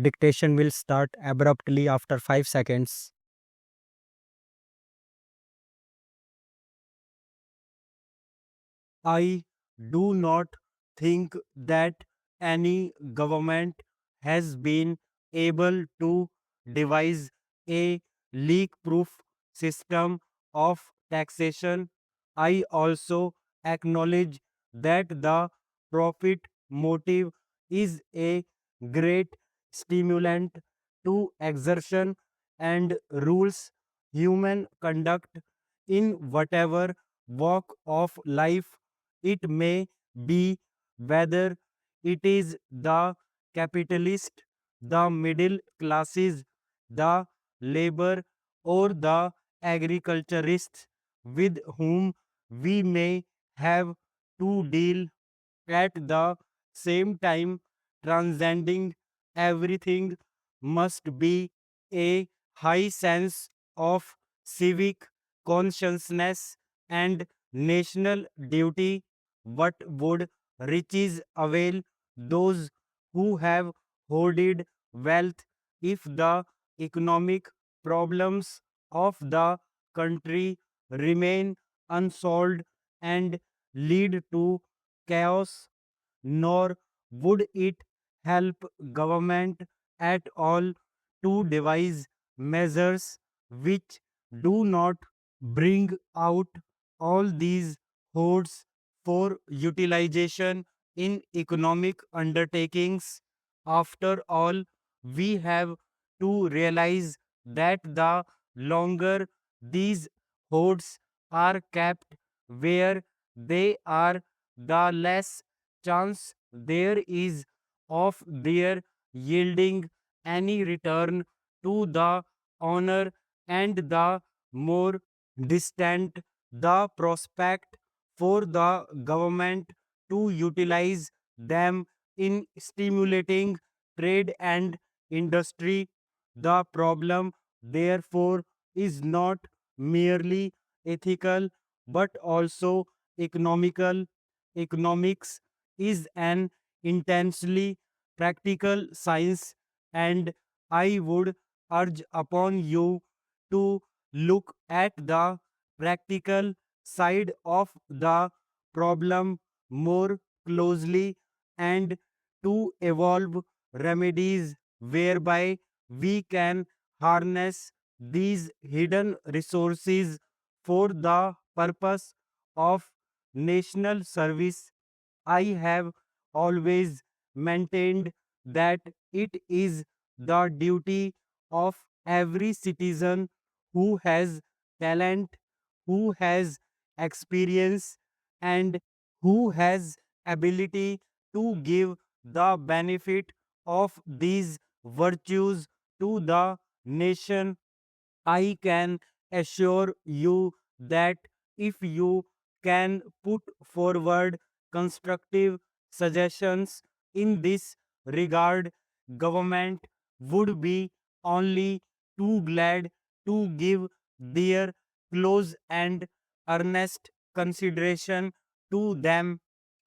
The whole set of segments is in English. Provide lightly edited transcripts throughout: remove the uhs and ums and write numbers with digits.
Dictation will start abruptly after 5 seconds. I do not think that any government has been able to devise a leak proof system of taxation. I also acknowledge that the profit motive is a great stimulant to exertion and rules human conduct in whatever walk of life it may be, whether it is the capitalist, the middle classes, the labor, or the agriculturists with whom we may have to deal at the same time. Transcending everything must be a high sense of civic consciousness and national duty. What would riches avail those who have hoarded wealth if the economic problems of the country remain unsolved and lead to chaos? Nor would it help government at all to devise measures which do not bring out all these hoards for utilization in economic undertakings. After all, we have to realize that the longer these hoards are kept where they are, the less chance there is of their yielding any return to the owner, and the more distant the prospect for the government to utilize them in stimulating trade and industry. The problem, therefore, is not merely ethical but also economical. Economics is an intensely practical science, and I would urge upon you to look at the practical side of the problem more closely and to evolve remedies whereby we can harness these hidden resources for the purpose of national service. I have always maintained that it is the duty of every citizen who has talent, who has experience, and who has ability to give the benefit of these virtues to the nation. I can assure you that if you can put forward constructive suggestions in this regard, government would be only too glad to give their close and earnest consideration to them.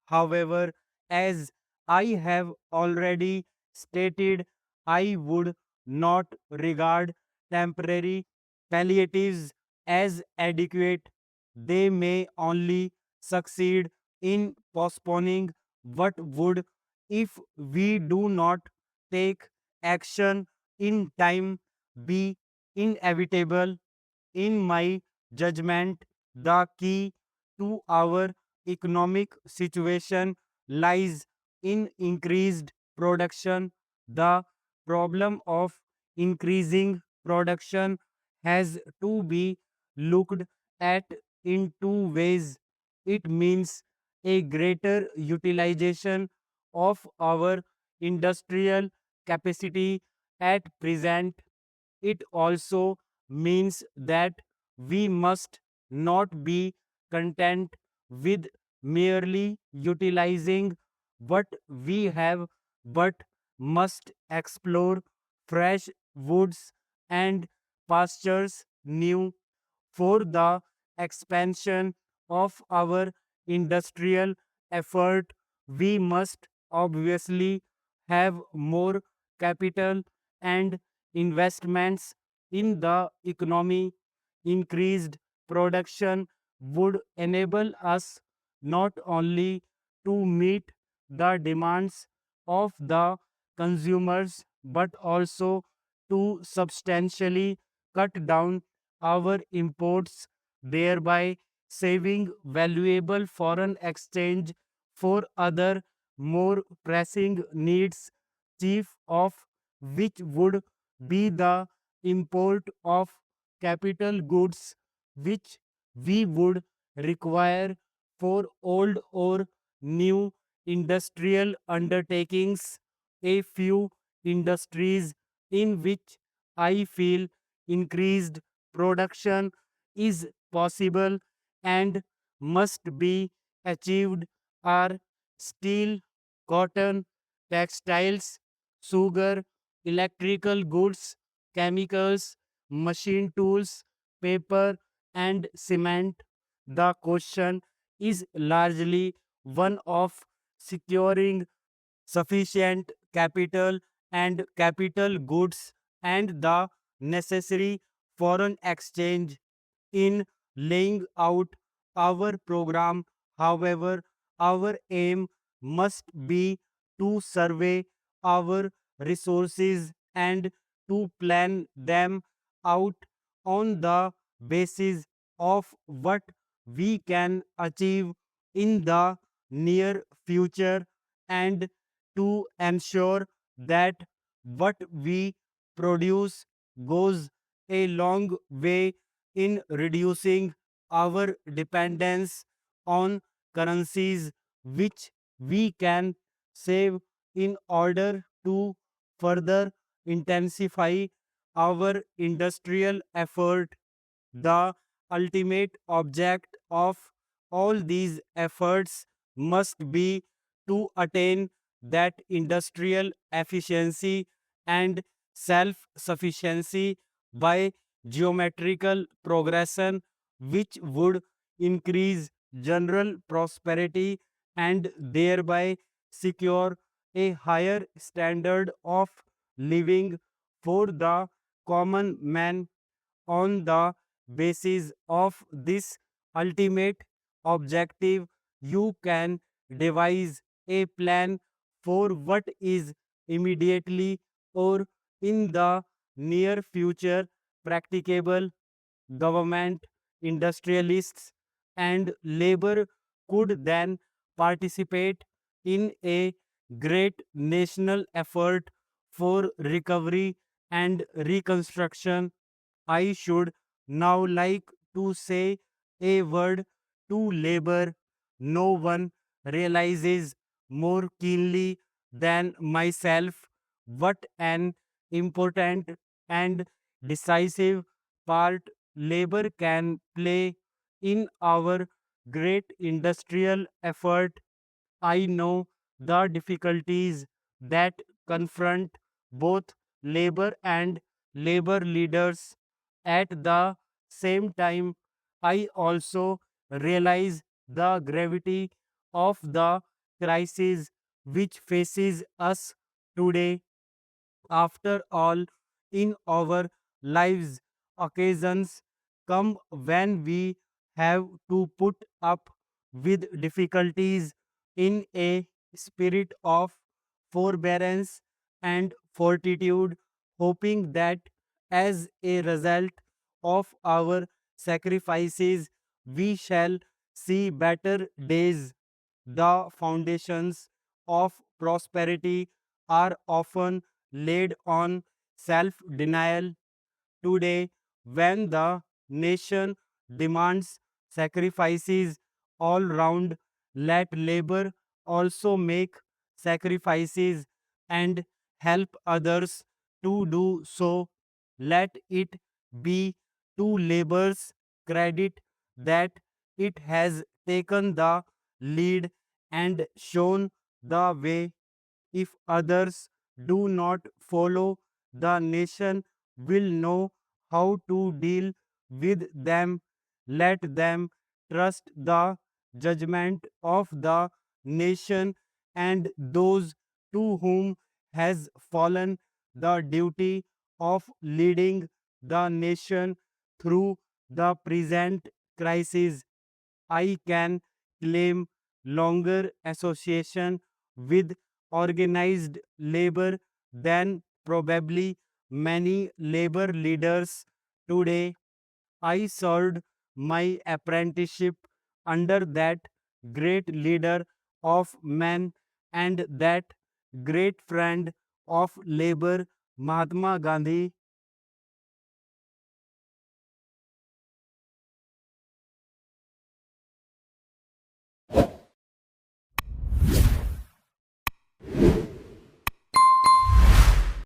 However, as I have already stated, I would not regard temporary palliatives as adequate. They may only succeed in postponing what would, if we do not take action in time, be inevitable. In my judgment, the key to our economic situation lies in increased production. The problem of increasing production has to be looked at in two ways. It means a greater utilization of our industrial capacity at present. It also means that we must not be content with merely utilizing what we have, but must explore fresh woods and pastures new. For the expansion of our industrial effort, we must obviously have more capital and investments in the economy. Increased production would enable us not only to meet the demands of the consumers but also to substantially cut down our imports, thereby saving valuable foreign exchange for other more pressing needs, chief of which would be the import of capital goods which we would require for old or new industrial undertakings. A few industries in which I feel increased production is possible and must be achieved are steel, cotton, textiles, sugar, electrical goods, chemicals, machine tools, paper, and cement. The question is largely one of securing sufficient capital and capital goods and the necessary foreign exchange in laying out our program. However, our aim must be to survey our resources and to plan them out on the basis of what we can achieve in the near future and to ensure that what we produce goes a long way in reducing our dependence on currencies which we can save in order to further intensify our industrial effort. The ultimate object of all these efforts must be to attain that industrial efficiency and self sufficiency by geometrical progression, which would increase general prosperity and thereby secure a higher standard of living for the common man. On the basis of this ultimate objective, you can devise a plan for what is immediately or in the near future practicable. Government, industrialists, and labor could then participate in a great national effort for recovery and reconstruction. I should now like to say a word to labor. No one realizes more keenly than myself what an important and decisive part labor can play in our great industrial effort. I know the difficulties that confront both labor and labor leaders. At the same time, I also realize the gravity of the crisis which faces us today. After all, in our lives, occasions come when we have to put up with difficulties in a spirit of forbearance and fortitude, hoping that as a result of our sacrifices, we shall see better days. The foundations of prosperity are often laid on self denial. Today, when the nation demands sacrifices all round, let labor also make sacrifices and help others to do so. Let it be to labor's credit that it has taken the lead and shown the way. If others do not follow, the nation will know how to deal with them. Let them trust the judgment of the nation and those to whom has fallen the duty of leading the nation through the present crisis. I can claim longer association with organized labor than probably many labor leaders today. I served my apprenticeship under that great leader of men and that great friend of labor, Mahatma Gandhi.